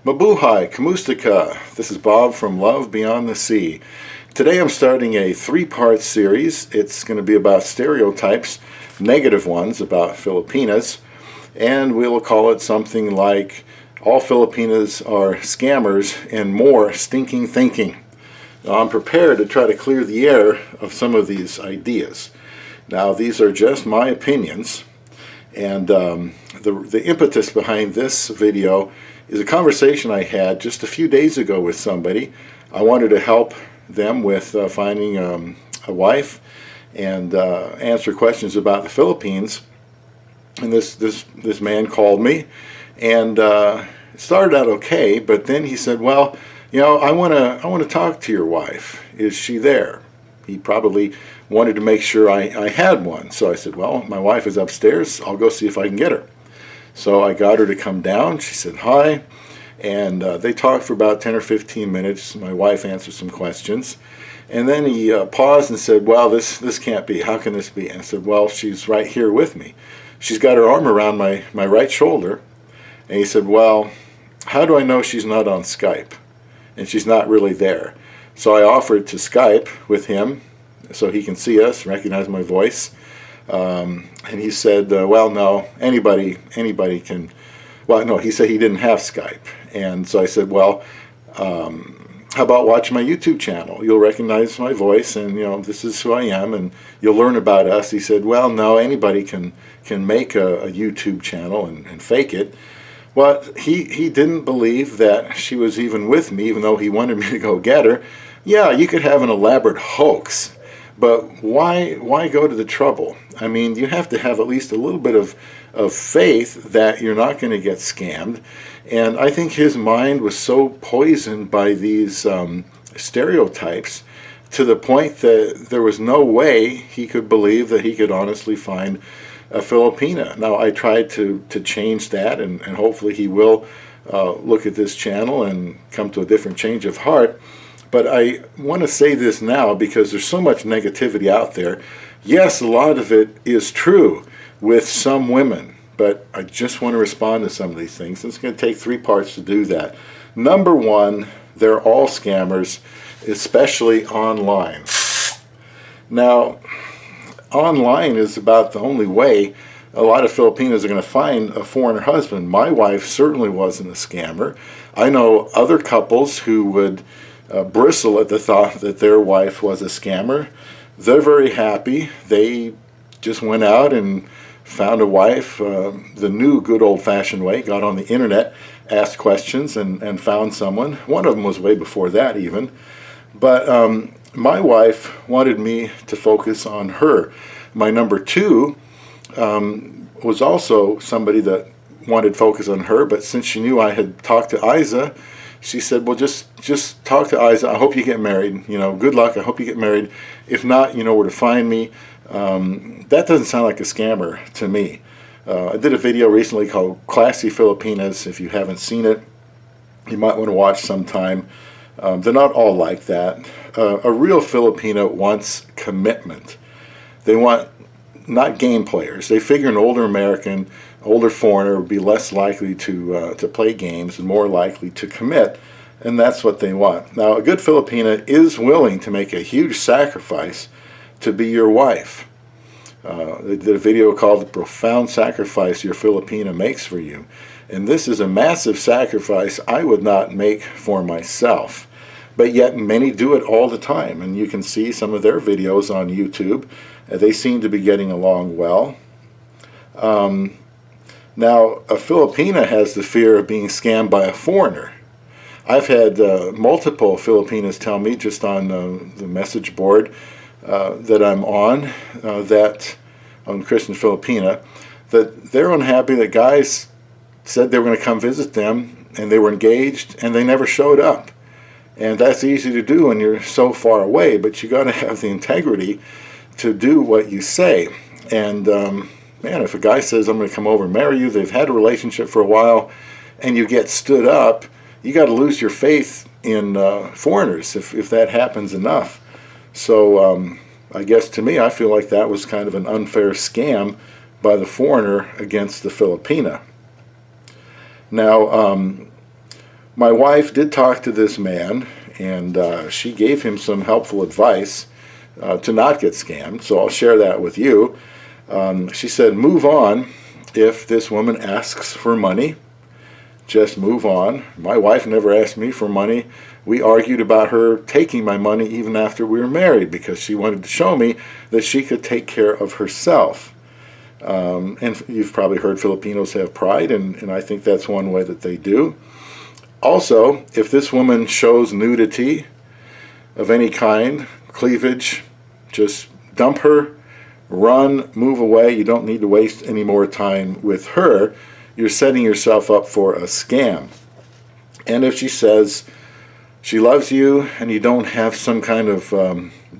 Mabuhay, Kamustika. This is Bob from Love Beyond the Sea. Today I'm starting a three-part series. It's going to be about stereotypes, negative ones about Filipinas, and we'll call it something like all Filipinas are scammers and more stinking thinking. Now, I'm prepared to try to clear the air of some of these ideas. Now, these are just my opinions, and the impetus behind this video is a conversation I had just a few days ago with somebody. I wanted to help them with finding a wife and answer questions about the Philippines. And this man called me, and it started out okay, but then he said, "Well, you know, I want to talk to your wife. Is she there?" He probably wanted to make sure I had one. So I said, "Well, my wife is upstairs. I'll go see if I can get her." So I got her to come down. She said hi, and they talked for about 10 or 15 minutes. My wife answered some questions, and then he paused and said, "Well, this can't be. How can this be?" And I said, "Well, she's right here with me. She's got her arm around my right shoulder." And he said, "Well, how do I know she's not on Skype and she's not really there?" So I offered to Skype with him so he can see us, recognize my voice. And he said, "Well, no, anybody can." Well, no, he said he didn't have Skype. And so I said, "Well, how about watching my YouTube channel? You'll recognize my voice, and you know this is who I am, and you'll learn about us." He said, "Well, no, anybody can make a YouTube channel and fake it." Well, he didn't believe that she was even with me, even though he wanted me to go get her. Yeah, you could have an elaborate hoax, but why go to the trouble? I mean, you have to have at least a little bit of faith that you're not going to get scammed. And I think his mind was so poisoned by these stereotypes to the point that there was no way he could believe that he could honestly find a Filipina. Now, I tried to change that, and hopefully he will look at this channel and come to a different change of heart. But I want to say this now because there's so much negativity out there. Yes, a lot of it is true with some women, but I just want to respond to some of these things. It's going to take three parts to do that. Number one, they're all scammers, especially online. Now, online is about the only way a lot of Filipinos are going to find a foreigner husband. My wife certainly wasn't a scammer. I know other couples who would bristle at the thought that their wife was a scammer. They're very happy. They just went out and found a wife the new good old-fashioned way, got on the internet, asked questions, and found someone. One of them was way before that even. But my wife wanted me to focus on her. My number two was also somebody that wanted focus on her, but since she knew I had talked to Isa, she said, "Well, just talk to Isa. I hope you get married. You know, good luck. I hope you get married. If not, you know where to find me." That doesn't sound like a scammer to me. I did a video recently called Classy Filipinas. If you haven't seen it, you might want to watch sometime. They're not all like that. A real Filipino wants commitment. They want not game players. They figure an older American, older foreigner would be less likely to play games and more likely to commit, and that's what they want. Now, a good Filipina is willing to make a huge sacrifice to be your wife. They did a video called "The Profound Sacrifice Your Filipina Makes for You," and this is a massive sacrifice I would not make for myself. But yet many do it all the time, and you can see some of their videos on YouTube. They seem to be getting along well. Now, a Filipina has the fear of being scammed by a foreigner. I've had multiple Filipinas tell me just on the message board that I'm on, that on Christian Filipina, that they're unhappy that guys said they were going to come visit them and they were engaged and they never showed up. And that's easy to do when you're so far away, but you got to have the integrity to do what you say. And man, if a guy says, "I'm going to come over and marry you," they've had a relationship for a while, and you get stood up, you got to lose your faith in foreigners if that happens enough. So I guess to me, I feel like that was kind of an unfair scam by the foreigner against the Filipina. Now, My wife did talk to this man, and she gave him some helpful advice to not get scammed, so I'll share that with you. She said, move on. If this woman asks for money, just move on. My wife never asked me for money. We argued about her taking my money even after we were married because she wanted to show me that she could take care of herself. And you've probably heard Filipinos have pride, and I think that's one way that they do. Also, if this woman shows nudity of any kind, cleavage, just dump her, run, move away. You don't need to waste any more time with her. You're setting yourself up for a scam. And if she says she loves you and you don't have some kind of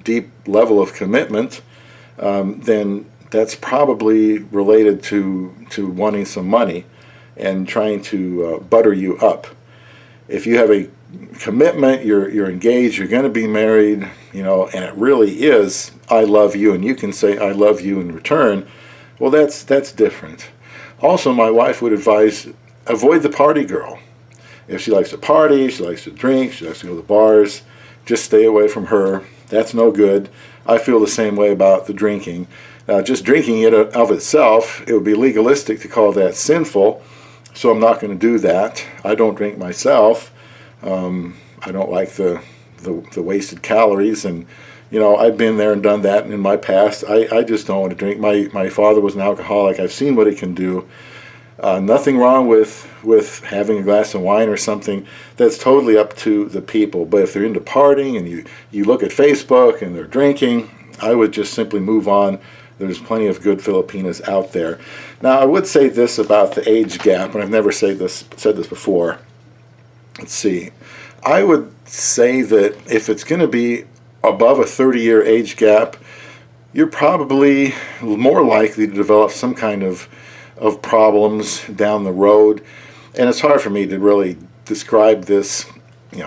deep level of commitment, then that's probably related to wanting some money and trying to butter you up. If you have a commitment, you're engaged, you're going to be married, and it really is, I love you, and you can say I love you in return, well, that's different. Also, my wife would advise, avoid the party girl. If she likes to party, she likes to drink, she likes to go to bars, just stay away from her. That's no good. I feel the same way about the drinking. Now, just drinking it of itself, it would be legalistic to call that sinful, so I'm not going to do that. I don't drink myself. I don't like the wasted calories, and I've been there and done that in my past. I just don't want to drink. My father was an alcoholic. I've seen what it can do. Nothing wrong with having a glass of wine or something. That's totally up to the people. But if they're into partying and you look at Facebook and they're drinking, I would just simply move on. There's plenty of good Filipinas out there. Now, I would say this about the age gap, and I've never said this before. Let's see. I would say that if it's going to be above a 30-year age gap, you're probably more likely to develop some kind of problems down the road. And it's hard for me to really describe this,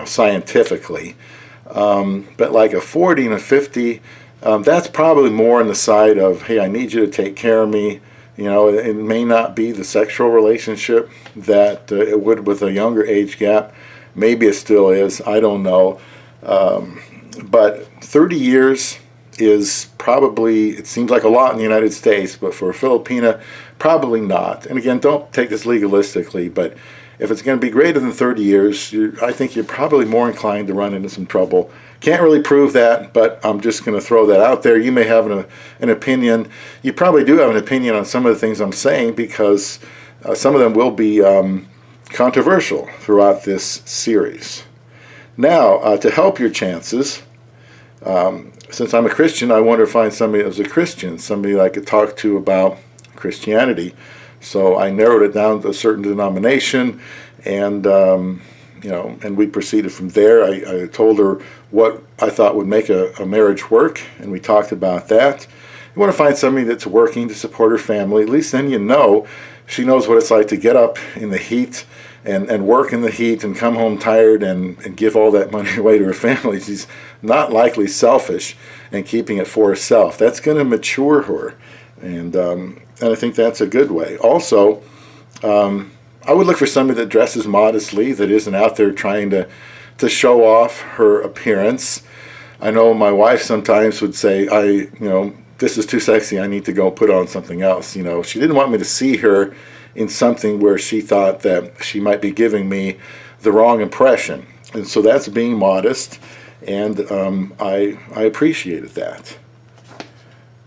scientifically. But like a 40 and a 50, that's probably more on the side of, hey, I need you to take care of me. It may not be the sexual relationship that it would with a younger age gap. Maybe it still is. I don't know. But 30 years is probably, it seems like a lot in the United States, but for a Filipina, probably not. And again, don't take this legalistically, but if it's going to be greater than 30 years, I think you're probably more inclined to run into some trouble. Can't really prove that, but I'm just going to throw that out there. You may have an opinion. You probably do have an opinion on some of the things I'm saying because some of them will be controversial throughout this series. Now, to help your chances, since I'm a Christian, I want to find somebody that's a Christian, somebody I could talk to about Christianity. So I narrowed it down to a certain denomination, and and we proceeded from there. I told her what I thought would make a marriage work, and we talked about that. You want to find somebody that's working to support her family. At least then she knows what it's like to get up in the heat and work in the heat and come home tired and give all that money away to her family. She's not likely selfish and keeping it for herself. That's going to mature her, and I think that's a good way. Also, I would look for somebody that dresses modestly, that isn't out there trying to show off her appearance. I know my wife sometimes would say, this is too sexy, I need to go put on something else. She didn't want me to see her in something where she thought that she might be giving me the wrong impression. And so that's being modest, and I appreciated that.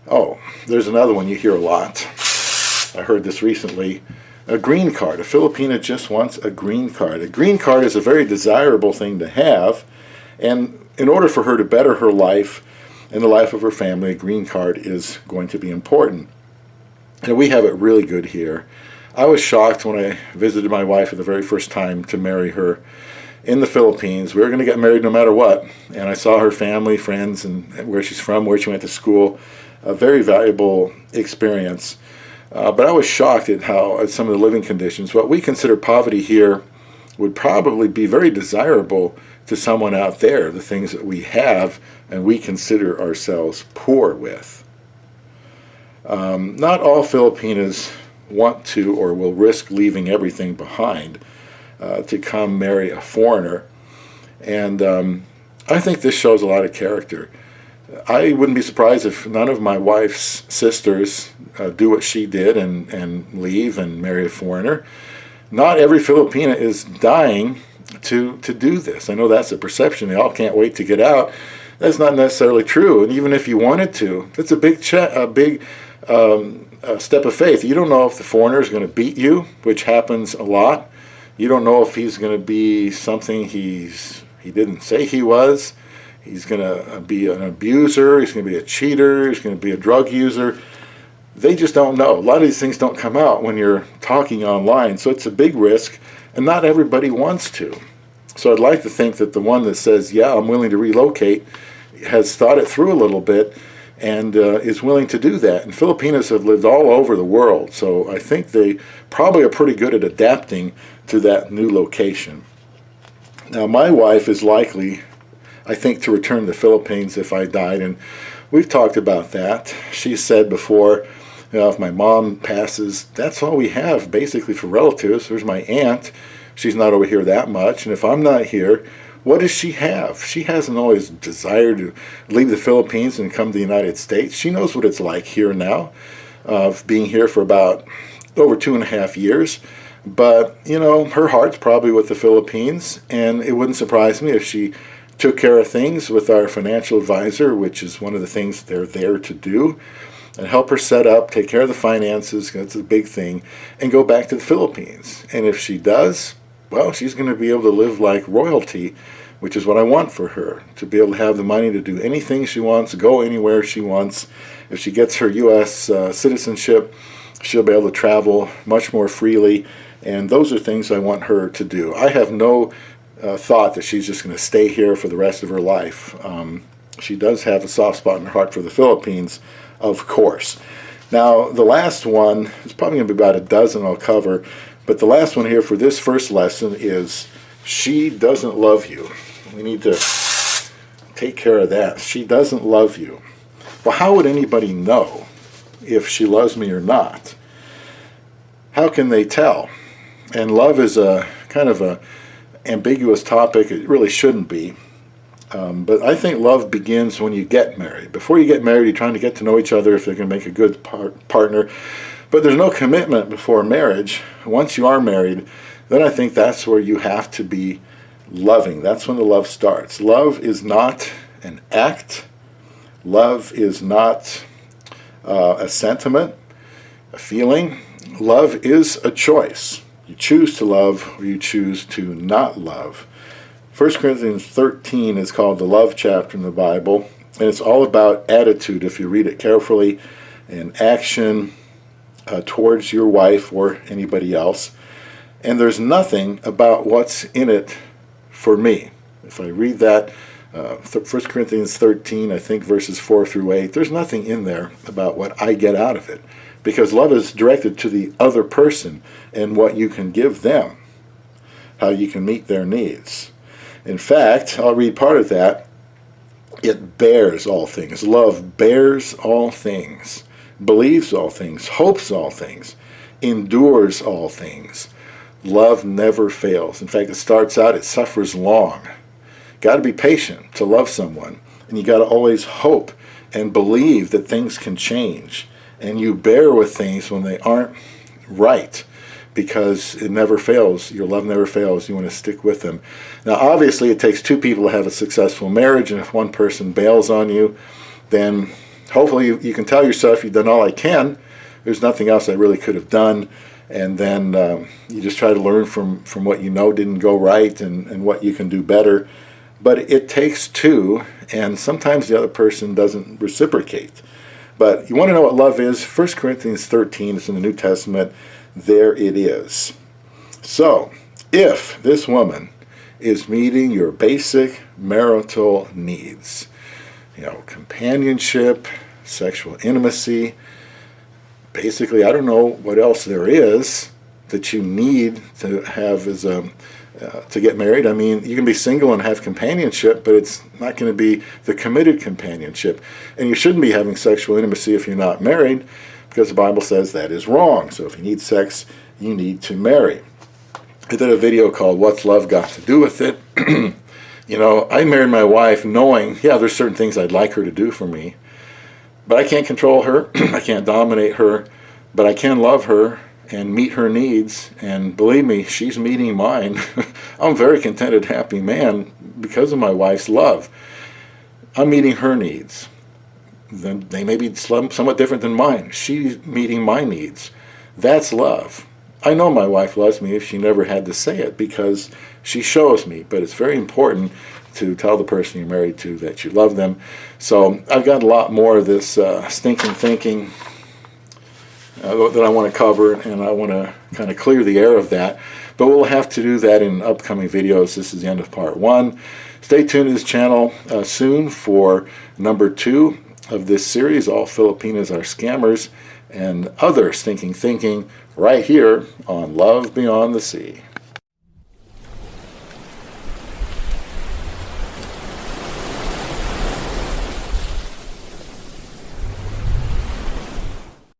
Oh, there's another one you hear a lot. I heard this recently. A green card. A Filipina just wants a green card. A green card is a very desirable thing to have, and in order for her to better her life and the life of her family, a green card is going to be important. And we have it really good here. I was shocked when I visited my wife for the very first time to marry her in the Philippines. We were going to get married no matter what, and I saw her family, friends, and where she's from, where she went to school. A very valuable experience. But I was shocked at some of the living conditions. What we consider poverty here would probably be very desirable to someone out there, the things that we have and we consider ourselves poor with. Not all Filipinas want to or will risk leaving everything behind. to come marry a foreigner. And I think this shows a lot of character. I wouldn't be surprised if none of my wife's sisters do what she did and leave and marry a foreigner. Not every Filipina is dying to do this. I know that's a perception. They all can't wait to get out. That's not necessarily true. And even if you wanted to, that's a big step of faith. You don't know if the foreigner is going to beat you, which happens a lot. You don't know if he's going to be something he didn't say he was. He's going to be an abuser. He's going to be a cheater. He's going to be a drug user. They just don't know. A lot of these things don't come out when you're talking online. So it's a big risk, and not everybody wants to. So I'd like to think that the one that says, yeah, I'm willing to relocate, has thought it through a little bit and is willing to do that. And Filipinos have lived all over the world, so I think they probably are pretty good at adapting to that new location. Now, my wife is likely, I think, to return to the Philippines if I died, and we've talked about that. She said before, if my mom passes, that's all we have basically for relatives. There's my aunt. She's not over here that much, and if I'm not here, what does she have? She hasn't always desired to leave the Philippines and come to the United States. She knows what it's like here now, being here for about over 2.5 years. But, her heart's probably with the Philippines, and it wouldn't surprise me if she took care of things with our financial advisor, which is one of the things they're there to do, and help her set up, take care of the finances, that's a big thing, and go back to the Philippines. And if she does, well, she's going to be able to live like royalty, which is what I want for her, to be able to have the money to do anything she wants, go anywhere she wants. If she gets her U.S. citizenship, she'll be able to travel much more freely, and those are things I want her to do. I have no thought that she's just going to stay here for the rest of her life. She does have a soft spot in her heart for the Philippines, of course. Now, the last one, it's probably going to be about a dozen I'll cover, but the last one here for this first lesson is she doesn't love you. We need to take care of that. She doesn't love you. Well, how would anybody know if she loves me or not? How can they tell? And love is a kind of a ambiguous topic. It really shouldn't be. But I think love begins when you get married. Before you get married, you're trying to get to know each other if they're going to make a good partner. But there's no commitment before marriage. Once you are married, then I think that's where you have to be loving. That's when the love starts. Love is not an act. Love is not a sentiment, a feeling. Love is a choice. You choose to love or you choose to not love. 1 Corinthians 13 is called the love chapter in the Bible, and it's all about attitude if you read it carefully, and action towards your wife or anybody else. And there's nothing about what's in it for me. If I read that, 1 Corinthians 13, I think verses 4 through 8, there's nothing in there about what I get out of it. Because love is directed to the other person and what you can give them, how you can meet their needs. In fact, I'll read part of that. It bears all things. Love bears all things, believes all things, hopes all things, endures all things. Love never fails. In fact, it starts out, it suffers long. Got to be patient to love someone, and you got to always hope and believe that things can change. And you bear with things when they aren't right, because it never fails. Your love never fails. You want to stick with them. Now, obviously, it takes two people to have a successful marriage, and if one person bails on you, then hopefully you can tell yourself, you've done all I can. There's nothing else I really could have done. And then you just try to learn from what you know didn't go right and what you can do better. But it takes two, and sometimes the other person doesn't reciprocate. But you want to know what love is? 1 Corinthians 13 is in the New Testament. There it is. So, if this woman is meeting your basic marital needs, companionship, sexual intimacy, basically, I don't know what else there is that you need to have as to get married. I mean, you can be single and have companionship, but it's not going to be the committed companionship. And you shouldn't be having sexual intimacy if you're not married, because the Bible says that is wrong. So if you need sex, you need to marry. I did a video called What's Love Got to Do with It? You know, I married my wife knowing, yeah, there's certain things I'd like her to do for me, but I can't control her. I can't dominate her, but I can love her and meet her needs. And believe me, she's meeting mine. I'm a very contented, happy man because of my wife's love. I'm meeting her needs. Then they may be somewhat different than mine. She's meeting my needs. That's love. I know my wife loves me if she never had to say it because she shows me, but it's very important to tell the person you're married to that you love them. So I've got a lot more of this stinking thinking that I want to cover, and I want to kind of clear the air of that. But we'll have to do that in upcoming videos. This is the end of part 1. Stay tuned to this channel soon for number 2 of this series, All Filipinas Are Scammers, and other stinking thinking right here on Love Beyond the Sea.